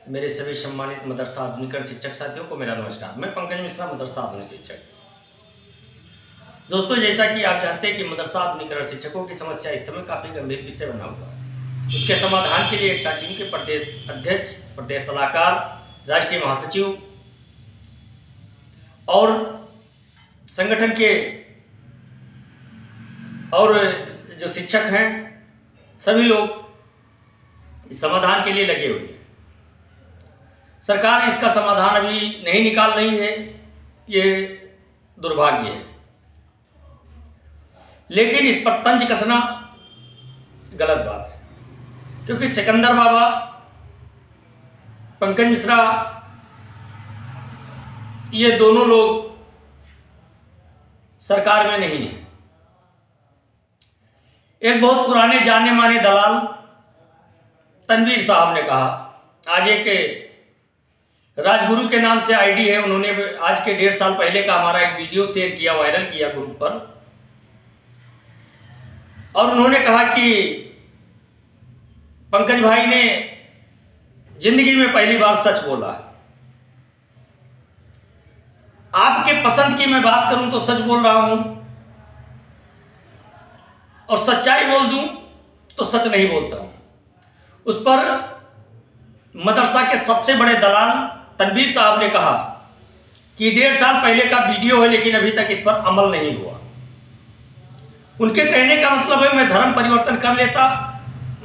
मेरे सभी सम्मानित मदरसा आधुनिकरण शिक्षक साथियों को मेरा नमस्कार। मैं पंकज मिश्रा, मदरसा आधुनिक शिक्षक। दोस्तों, जैसा कि आप जानते हैं कि मदरसा आधुनिकरण शिक्षकों की समस्या इस समय काफ़ी गंभीर विषय बना हुआ है। उसके समाधान के लिए एकता टीम के प्रदेश अध्यक्ष, प्रदेश सलाहकार, राष्ट्रीय महासचिव और संगठन के और जो शिक्षक हैं सभी लोग इस समाधान के लिए लगे हुए हैं। सरकार इसका समाधान अभी नहीं निकाल रही है, ये दुर्भाग्य है। लेकिन इस पर तंज कसना गलत बात है, क्योंकि सिकंदर बाबा, पंकज मिश्रा, ये दोनों लोग सरकार में नहीं हैं। एक बहुत पुराने जाने माने दलाल तनवीर साहब ने कहा, आज एक राजगुरु के नाम से आईडी है, उन्होंने आज के 1.5 साल पहले का हमारा एक वीडियो शेयर किया, वायरल किया ग्रुप पर, और उन्होंने कहा कि पंकज भाई ने जिंदगी में पहली बार सच बोला। आपके पसंद की मैं बात करूं तो सच बोल रहा हूं, और सच्चाई बोल दूं तो सच नहीं बोलता हूं। उस पर मदरसा के सबसे बड़े दलाल तनवीर साहब ने कहा कि 1.5 साल पहले का वीडियो है, लेकिन अभी तक इस पर अमल नहीं हुआ। उनके कहने का मतलब है मैं धर्म परिवर्तन कर लेता,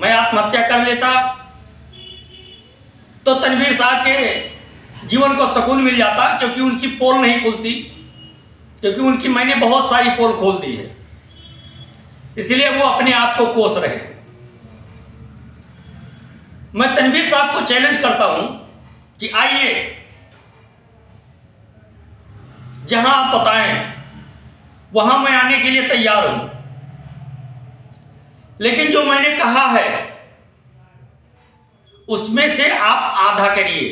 मैं आत्महत्या कर लेता तो तनवीर साहब के जीवन को सुकून मिल जाता, क्योंकि उनकी पोल नहीं खुलती, क्योंकि उनकी मैंने बहुत सारी पोल खोल दी है, इसलिए वो अपने आप को कोस रहे हैं। मैं तनवीर साहब को चैलेंज करता हूं कि आइए, जहां आप बताएं वहां मैं आने के लिए तैयार हूं, लेकिन जो मैंने कहा है उसमें से आप आधा करिए।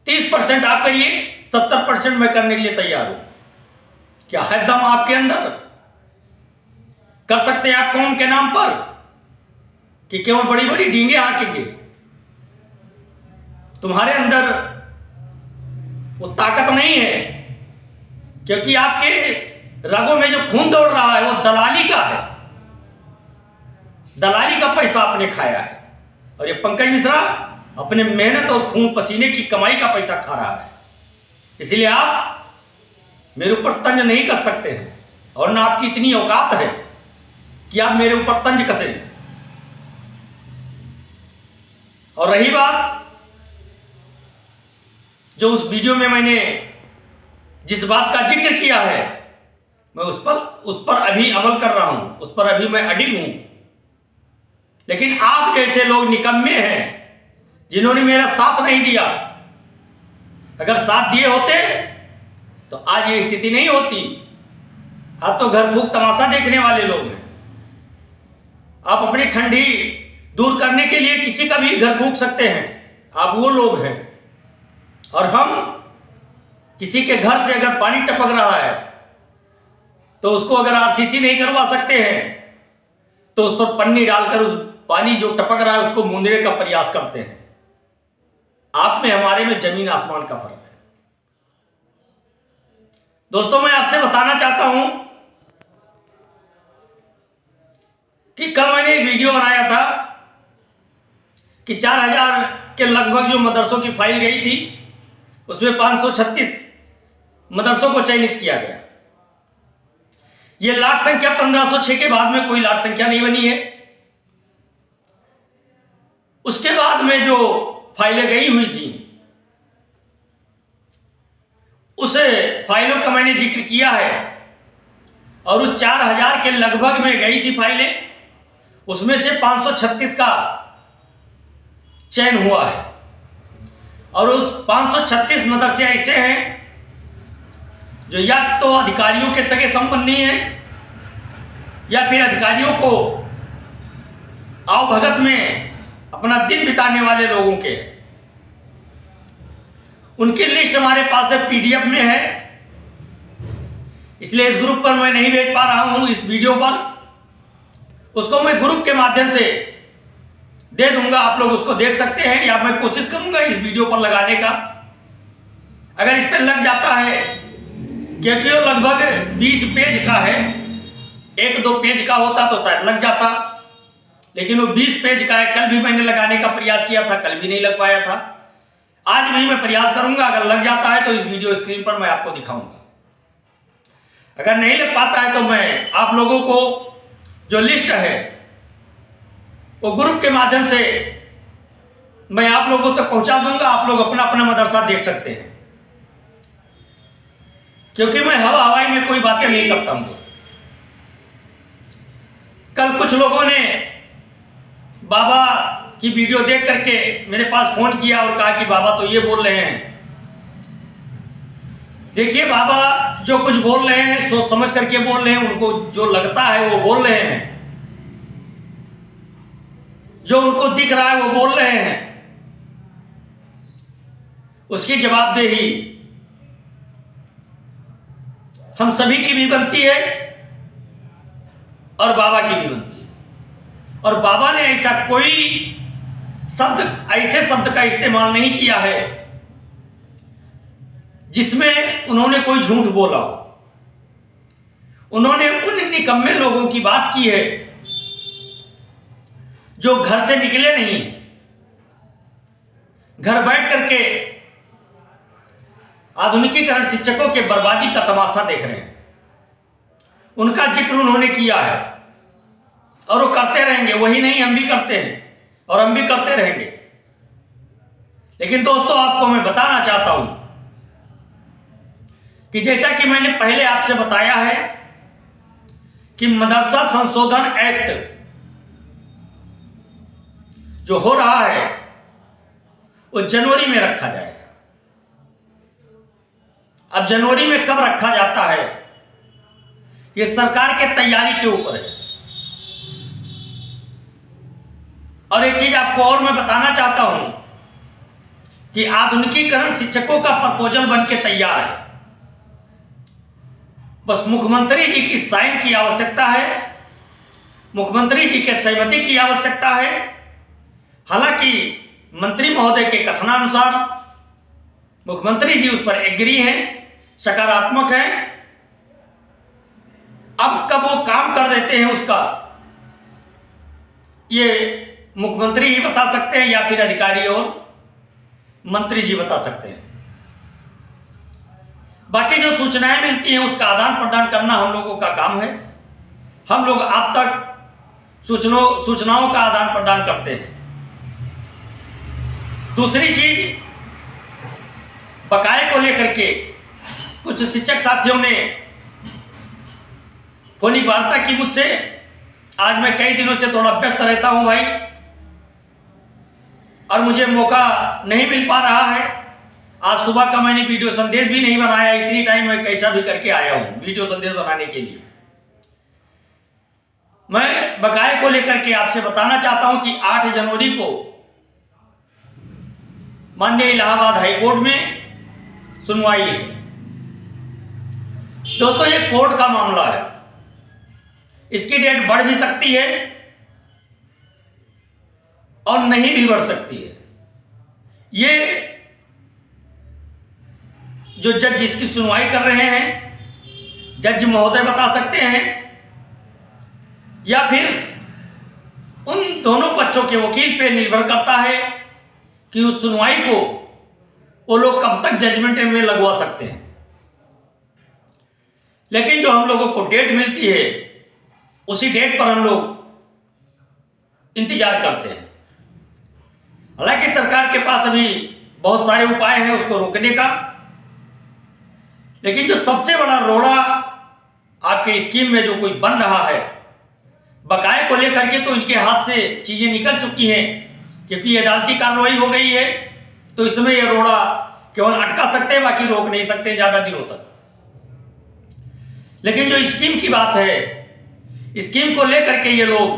30% आप करिए, 70% मैं करने के लिए तैयार हूं। क्या है दम आपके अंदर? कर सकते हैं आप कौम के नाम पर कि केवल बड़ी बड़ी डींगे हाँकेंगे? तुम्हारे अंदर वो ताकत नहीं है, क्योंकि आपके रगों में जो खून दौड़ रहा है वो दलाली का है, दलाली का पैसा आपने खाया है। और ये पंकज मिश्रा अपने मेहनत और खून पसीने की कमाई का पैसा खा रहा है, इसलिए आप मेरे ऊपर तंज नहीं कस सकते हैं, और ना आपकी इतनी औकात है कि आप मेरे ऊपर तंज कसें। और रही बात जो उस वीडियो में मैंने जिस बात का जिक्र किया है, मैं उस पर अभी अमल कर रहा हूं, उस पर अभी मैं अडिग हूं। लेकिन आप जैसे लोग निकम्मे हैं जिन्होंने मेरा साथ नहीं दिया। अगर साथ दिए होते तो आज ये स्थिति नहीं होती। आप तो घर फूक तमाशा देखने वाले लोग हैं। आप अपनी ठंडी दूर करने के लिए किसी का भी घर फूक सकते हैं, आप वो लोग हैं। और हम किसी के घर से अगर पानी टपक रहा है तो उसको अगर आरसीसी नहीं करवा सकते हैं तो उस पर पन्नी डालकर उस पानी जो टपक रहा है उसको मूंदने का प्रयास करते हैं। आप में हमारे में जमीन आसमान का फर्क है। दोस्तों, मैं आपसे बताना चाहता हूं कि कल मैंने एक वीडियो बनाया था कि 4000 के लगभग जो मदरसों की फाइल गई थी, उसमें 536 मदरसों को चयनित किया गया। यह लाट संख्या 1506 के बाद में कोई लाट संख्या नहीं बनी है। उसके बाद में जो फाइलें गई हुई थी उस फाइलों का मैंने जिक्र किया है, और उस 4000 के लगभग में गई थी फाइलें, उसमें से 536 का चयन हुआ है। और उस 536 मदरसे ऐसे हैं जो या तो अधिकारियों के सगे संबंधी हैं या फिर अधिकारियों को आवभगत में अपना दिन बिताने वाले लोगों के। उनकी लिस्ट हमारे पास है, पीडीएफ में है, इसलिए इस ग्रुप पर मैं नहीं भेज पा रहा हूं इस वीडियो पर। उसको मैं ग्रुप के माध्यम से दे दूंगा, आप लोग उसको देख सकते हैं, या मैं कोशिश करूंगा इस वीडियो पर लगाने का। अगर इस पर लग जाता है, क्योंकि वो लगभग 20 पेज का है, 1-2 पेज का होता तो शायद लग जाता, लेकिन वो 20 पेज का है। कल भी मैंने लगाने का प्रयास किया था, कल भी नहीं लग पाया था। आज भी मैं प्रयास करूंगा, अगर लग जाता है तो इस वीडियो स्क्रीन पर मैं आपको दिखाऊंगा। अगर नहीं लग पाता है तो मैं आप लोगों को जो लिस्ट है वो ग्रुप के माध्यम से मैं आप लोगों तक पहुंचा दूंगा। आप लोग अपना अपना मदरसा देख सकते हैं, क्योंकि मैं हवाई में कोई बातें नहीं करता हूं दोस्तों। कल कुछ लोगों ने बाबा की वीडियो देख करके मेरे पास फोन किया और कहा कि बाबा तो ये बोल रहे हैं। देखिए, बाबा जो कुछ बोल रहे हैं सोच समझ करके बोल रहे हैं, उनको जो लगता है वो बोल रहे हैं, जो उनको दिख रहा है वो बोल रहे हैं। उसकी जवाबदेही हम सभी की भी बनती है और बाबा की भी बनती है। और बाबा ने ऐसा कोई ऐसे शब्द का इस्तेमाल नहीं किया है जिसमें उन्होंने कोई झूठ बोला हो। उन्होंने उन निकम्मे लोगों की बात की है जो घर से निकले नहीं, घर बैठ करके आधुनिकीकरण शिक्षकों के बर्बादी का तमाशा देख रहे हैं। उनका जिक्र उन्होंने किया है और वो करते रहेंगे। वही नहीं, हम भी करते हैं और हम भी करते रहेंगे। लेकिन दोस्तों, आपको मैं बताना चाहता हूं कि जैसा कि मैंने पहले आपसे बताया है कि मदरसा संशोधन एक्ट जो हो रहा है वो जनवरी में रखा जाएगा। अब जनवरी में कब रखा जाता है ये सरकार के तैयारी के ऊपर है। और एक चीज आपको और मैं बताना चाहता हूं कि आधुनिकीकरण शिक्षकों का प्रपोजल बन के तैयार है। बस मुख्यमंत्री जी की साइन की आवश्यकता है, मुख्यमंत्री जी के सहमति की आवश्यकता है। हालांकि मंत्री महोदय के कथनानुसार मुख्यमंत्री जी उस पर एग्री हैं, सकारात्मक हैं। अब कब वो काम कर देते हैं उसका ये मुख्यमंत्री ही बता सकते हैं या फिर अधिकारी और मंत्री जी बता सकते हैं। बाकी जो सूचनाएं मिलती हैं उसका आदान प्रदान करना हम लोगों का काम है। हम लोग आप तक सूचनाओं का आदान प्रदान करते हैं। दूसरी चीज, बकाये को लेकर के कुछ शिक्षक साथियों ने फोनी वार्ता की मुझसे। आज मैं कई दिनों से थोड़ा व्यस्त रहता हूं भाई, और मुझे मौका नहीं मिल पा रहा है। आज सुबह का मैंने वीडियो संदेश भी नहीं बनाया। इतनी टाइम मैं कैसा भी करके आया हूं वीडियो संदेश बनाने के लिए। मैं बकाये को लेकर के आपसे बताना चाहता हूं कि 8 जनवरी को माननीय इलाहाबाद हाईकोर्ट में सुनवाई है। दोस्तों, ये कोर्ट का मामला है, इसकी डेट बढ़ भी सकती है और नहीं भी बढ़ सकती है। ये जो जज इसकी सुनवाई कर रहे हैं, जज महोदय बता सकते हैं, या फिर उन दोनों पक्षों के वकील पे निर्भर करता है कि उस सुनवाई को वो लोग कब तक जजमेंट में लगवा सकते हैं। लेकिन जो हम लोगों को डेट मिलती है उसी डेट पर हम लोग इंतजार करते हैं। हालांकि सरकार के पास अभी बहुत सारे उपाय हैं उसको रोकने का, लेकिन जो सबसे बड़ा रोड़ा आपके स्कीम में जो कोई बन रहा है बकाये को लेकर के, तो इनके हाथ से चीजें निकल चुकी हैं क्योंकि अदालती कार्रवाई हो गई है। तो इसमें यह रोड़ा केवल अटका सकते हैं, बाकी रोक नहीं सकते ज्यादा दिनों तक। लेकिन जो स्कीम की बात है, स्कीम को लेकर के ये लोग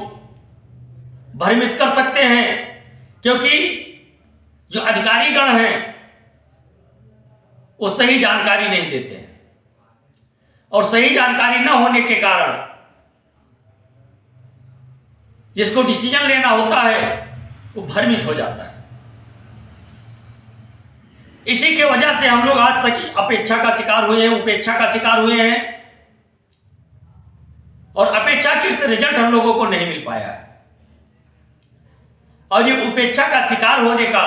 भ्रमित कर सकते हैं, क्योंकि जो अधिकारीगण हैं वो सही जानकारी नहीं देते हैं, और सही जानकारी न होने के कारण जिसको डिसीजन लेना होता है वो भ्रमित हो जाता है। इसी के वजह से हम लोग आज तक अपेक्षा का शिकार हुए हैं, उपेक्षा का शिकार हुए हैं, और अपेक्षाकृत रिजल्ट हम लोगों को नहीं मिल पाया है। और ये उपेक्षा का शिकार होने का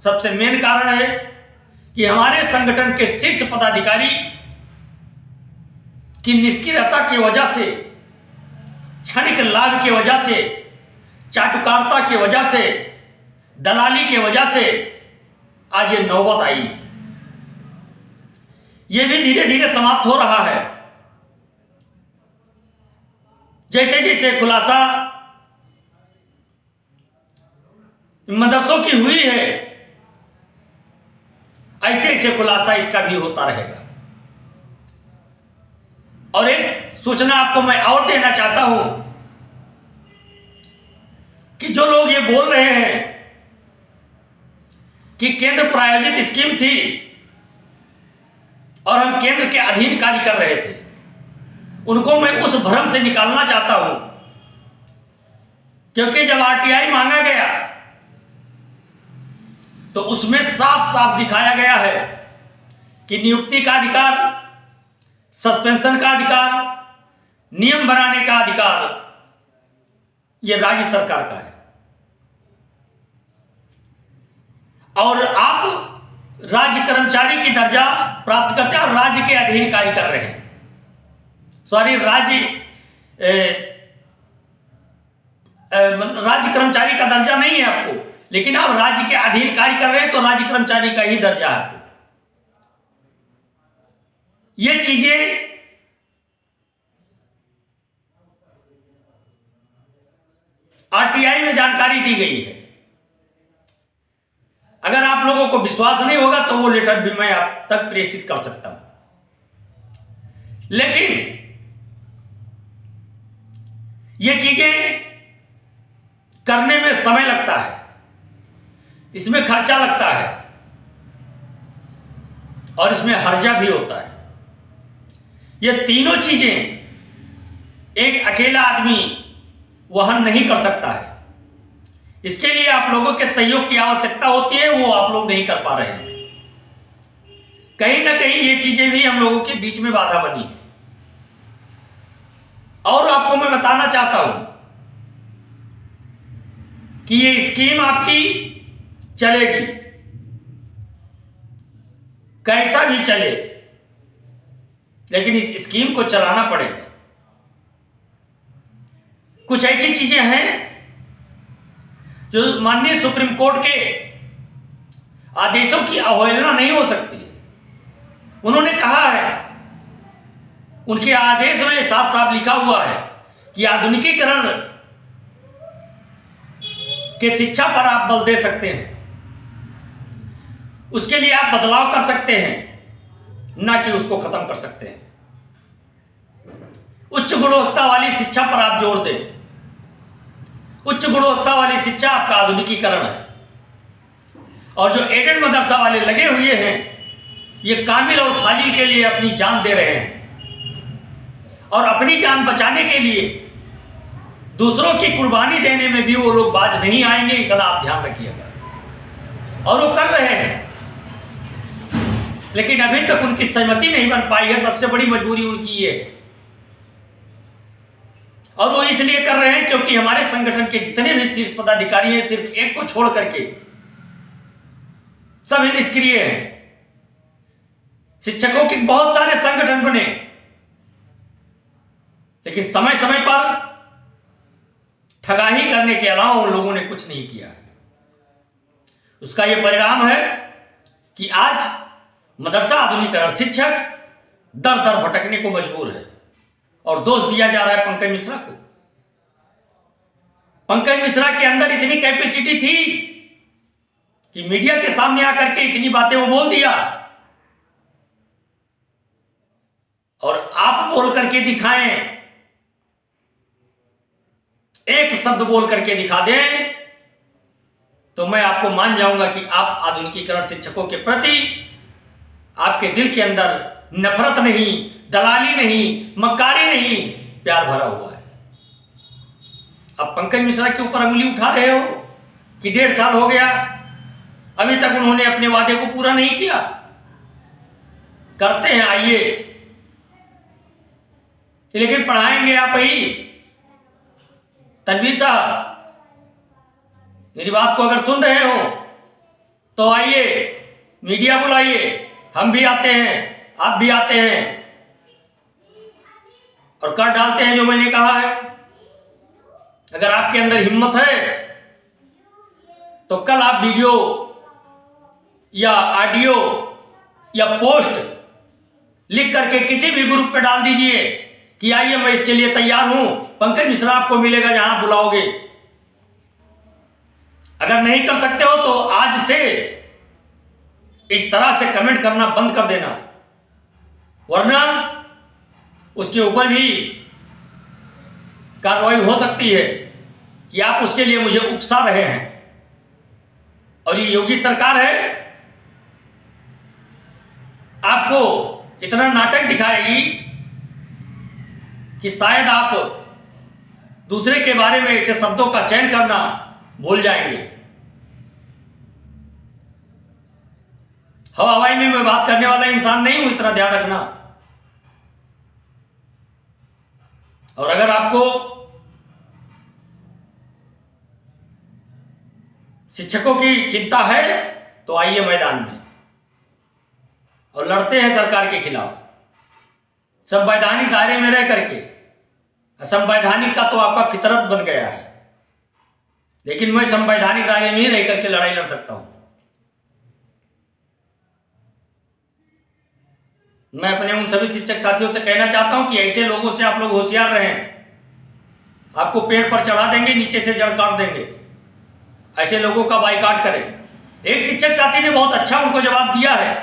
सबसे मेन कारण है कि हमारे संगठन के शीर्ष पदाधिकारी की निष्क्रियता की वजह से, क्षणिक लाभ की वजह से, चाटुकारिता की वजह से, दलाली की वजह से आज ये नौबत आई है। ये भी धीरे धीरे समाप्त हो रहा है। जैसे जैसे खुलासा मदरसों की हुई है, ऐसे ऐसे खुलासा इसका भी होता रहेगा। और एक सूचना आपको मैं और देना चाहता हूं कि जो लोग ये बोल रहे हैं कि केंद्र प्रायोजित स्कीम थी और हम केंद्र के अधीन कार्य कर रहे थे, उनको मैं उस भ्रम से निकालना चाहता हूं। क्योंकि जब आरटीआई मांगा गया तो उसमें साफ साफ दिखाया गया है कि नियुक्ति का अधिकार, सस्पेंशन का अधिकार, नियम बनाने का अधिकार यह राज्य सरकार का है। और आप राज्य कर्मचारी की दर्जा प्राप्त करते हैं और राज्य के अधीन कार्य कर रहे हैं। सॉरी, राज्य कर्मचारी का दर्जा नहीं है आपको, लेकिन आप राज्य के अधीन कार्य कर रहे हैं तो राज्य कर्मचारी का ही दर्जा है आपको। ये चीजें आरटीआई में जानकारी दी गई है। अगर आप लोगों को विश्वास नहीं होगा तो वो लेटर भी मैं आप तक प्रेषित कर सकता हूं। लेकिन ये चीजें करने में समय लगता है, इसमें खर्चा लगता है और इसमें हर्जा भी होता है। ये तीनों चीजें एक अकेला आदमी वहन नहीं कर सकता है। इसके लिए आप लोगों के सहयोग की आवश्यकता होती है, वो आप लोग नहीं कर पा रहे हैं। कहीं ना कहीं ये चीजें भी हम लोगों के बीच में बाधा बनी है। और आपको मैं बताना चाहता हूं कि ये स्कीम आपकी चलेगी, कैसा भी चले, लेकिन इस स्कीम को चलाना पड़ेगा। कुछ ऐसी चीजें हैं जो माननीय सुप्रीम कोर्ट के आदेशों की अवहेलना नहीं हो सकती है। उन्होंने कहा है, उनके आदेश में साफ साफ लिखा हुआ है कि आधुनिकीकरण के शिक्षा पर आप बल दे सकते हैं, उसके लिए आप बदलाव कर सकते हैं, ना कि उसको खत्म कर सकते हैं। उच्च गुणवत्ता वाली शिक्षा पर आप जोर दें। उच्च गुणवत्ता वाली शिक्षा आपका आधुनिकीकरण है। और जो एडेड मदरसा वाले लगे हुए हैं, ये कामिल और फाजिल के लिए अपनी जान दे रहे हैं, और अपनी जान बचाने के लिए दूसरों की कुर्बानी देने में भी वो लोग बाज नहीं आएंगे, इतना आप ध्यान रखिएगा। और वो कर रहे हैं, लेकिन अभी तक उनकी सहमति नहीं बन पाई है। सबसे बड़ी मजबूरी उनकी ये है। और वो इसलिए कर रहे हैं क्योंकि हमारे संगठन के जितने भी शीर्ष पदाधिकारी हैं, सिर्फ एक को छोड़ करके सभी निष्क्रिय हैं। शिक्षकों के बहुत सारे संगठन बने, लेकिन समय समय पर ठगाही करने के अलावा उन लोगों ने कुछ नहीं किया। उसका यह परिणाम है कि आज मदरसा आधुनिकीकरण शिक्षक दर दर भटकने को मजबूर है। और दोष दिया जा रहा है पंकज मिश्रा को। पंकज मिश्रा के अंदर इतनी कैपेसिटी थी कि मीडिया के सामने आकर के इतनी बातें वो बोल दिया, और आप बोल करके दिखाएं, एक शब्द बोल करके दिखा दें तो मैं आपको मान जाऊंगा कि आप आधुनिकीकरण शिक्षकों के प्रति आपके दिल के अंदर नफरत नहीं, दलाली नहीं, मक्कारी नहीं, प्यार भरा हुआ है। अब पंकज मिश्रा के ऊपर अंगुली उठा रहे हो, कि 1.5 साल हो गया, अभी तक उन्होंने अपने वादे को पूरा नहीं किया। करते हैं, आइए, लेकिन पढ़ाएंगे आप ही। तनवीर साहब, मेरी बात को अगर सुन रहे हो तो आइए, मीडिया बुलाइए, हम भी आते हैं, आप भी आते हैं और कर डालते हैं जो मैंने कहा है। अगर आपके अंदर हिम्मत है तो कल आप वीडियो या ऑडियो या पोस्ट लिख करके किसी भी ग्रुप पे डाल दीजिए कि आइए, मैं इसके लिए तैयार हूं, पंकज मिश्रा आपको मिलेगा जहां बुलाओगे। अगर नहीं कर सकते हो तो आज से इस तरह से कमेंट करना बंद कर देना, वरना उसके ऊपर भी कार्रवाई हो सकती है कि आप उसके लिए मुझे उकसा रहे हैं। और ये योगी सरकार है, आपको इतना नाटक दिखाएगी कि शायद आप दूसरे के बारे में ऐसे शब्दों का चयन करना भूल जाएंगे। हवाई में मैं बात करने वाला इंसान नहीं हूं, इतना ध्यान रखना। और अगर आपको शिक्षकों की चिंता है तो आइए मैदान में और लड़ते हैं सरकार के खिलाफ, संवैधानिक दायरे में रह करके। असंवैधानिक का तो आपका फितरत बन गया है, लेकिन मैं संवैधानिक दायरे में ही रह करके लड़ाई लड़ सकता हूं। मैं अपने उन सभी शिक्षक साथियों से कहना चाहता हूं कि ऐसे लोगों से आप लोग होशियार रहें। आपको पेड़ पर चढ़ा देंगे, नीचे से जड़ काट देंगे। ऐसे लोगों का बाइकाट करें। एक शिक्षक साथी ने बहुत अच्छा उनको जवाब दिया है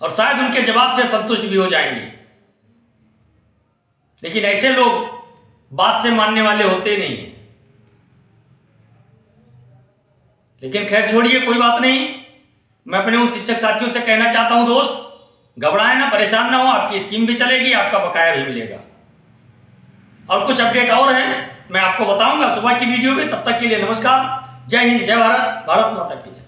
और शायद उनके जवाब से संतुष्ट भी हो जाएंगे, लेकिन ऐसे लोग बात से मानने वाले होते नहीं। लेकिन खैर छोड़िए, कोई बात नहीं। मैं अपने उन शिक्षक साथियों से कहना चाहता हूं, दोस्त घबराए ना, परेशान ना हो, आपकी स्कीम भी चलेगी, आपका बकाया भी मिलेगा। और कुछ अपडेट और हैं, मैं आपको बताऊंगा सुबह की वीडियो में। तब तक के लिए नमस्कार, जय हिंद, जय भारत, भारत माता की जय।